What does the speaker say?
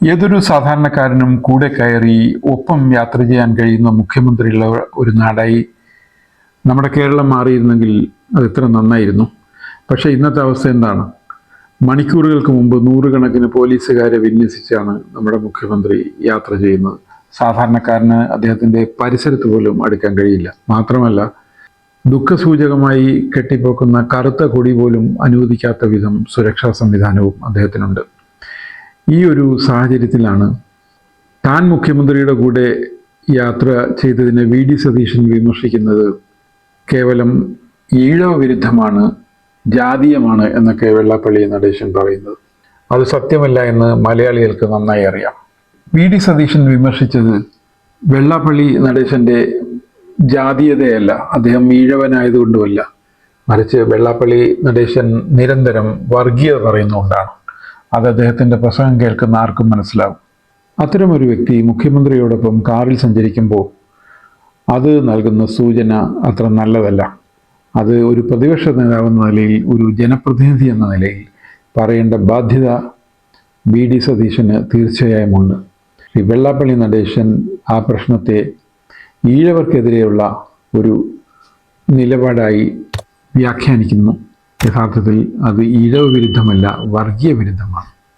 ഏതൊരു സാധാരണക്കാരനും കൂടെ കയറി ഒപ്പം യാത്ര ചെയ്യാൻ കഴിയുന്ന മുഖ്യമന്ത്രിയുള്ള ഒരു നാടായി നമ്മുടെ കേരളം മാറിയിരുന്നെങ്കിൽ അത് എത്ര നന്നായിരുന്നു. പക്ഷേ ഇന്നത്തെ അവസ്ഥ എന്താണ്? മണിക്കൂറുകൾക്ക് മുമ്പ് നൂറുകണക്കിന് പോലീസുകാരെ വിന്യസിച്ചാണ് നമ്മുടെ മുഖ്യമന്ത്രി യാത്ര ചെയ്യുന്നത്. സാധാരണക്കാരന് അദ്ദേഹത്തിൻ്റെ പരിസരത്ത് പോലും അടുക്കാൻ കഴിയില്ല. മാത്രമല്ല, ദുഃഖസൂചകമായി കെട്ടിപ്പോക്കുന്ന കറുത്ത കൊടി പോലും അനുവദിക്കാത്ത വിധം സുരക്ഷാ സംവിധാനവും അദ്ദേഹത്തിനുണ്ട്. ഈ ഒരു സാഹചര്യത്തിലാണ് താൻ മുഖ്യമന്ത്രിയുടെ കൂടെ യാത്ര ചെയ്തതിനെ വി.ഡി. സതീശൻ വിമർശിക്കുന്നത് കേവലം ഈഴവ വിരുദ്ധമാണ്, ജാതീയമാണ് എന്നൊക്കെ വെള്ളാപ്പള്ളി നടേശൻ പറയുന്നത്. അത് സത്യമല്ല എന്ന് മലയാളികൾക്ക് നന്നായി അറിയാം. വി.ഡി. സതീശൻ വിമർശിച്ചത് വെള്ളാപ്പള്ളി നടേശൻ്റെ ജാതീയതയല്ല, അദ്ദേഹം ഈഴവനായതുകൊണ്ടുമല്ല, മറിച്ച് വെള്ളാപ്പള്ളി നടേശൻ നിരന്തരം വർഗീയത പറയുന്നുകൊണ്ടാണ്. അത് അദ്ദേഹത്തിൻ്റെ പ്രസംഗം കേൾക്കുന്ന ആർക്കും മനസ്സിലാവും. അത്തരമൊരു വ്യക്തി മുഖ്യമന്ത്രിയോടൊപ്പം കാറിൽ സഞ്ചരിക്കുമ്പോൾ അത് നൽകുന്ന സൂചന അത്ര നല്ലതല്ല. അത് ഒരു പ്രതിപക്ഷ നേതാവെന്ന നിലയിൽ, ഒരു ജനപ്രതിനിധി എന്ന നിലയിൽ പറയേണ്ട ബാധ്യത വി.ഡി. സതീശന് തീർച്ചയായും ഉണ്ട്. ഈ വെള്ളാപ്പള്ളി നടേശൻ ആ പ്രശ്നത്തെ ഈഴവർക്കെതിരെയുള്ള ഒരു നിലപാടായി വ്യാഖ്യാനിക്കുന്നു. യഥാർത്ഥത്തിൽ അത് ഈഴവ വിരുദ്ധമല്ല, വർഗീയ വിരുദ്ധമാണ്.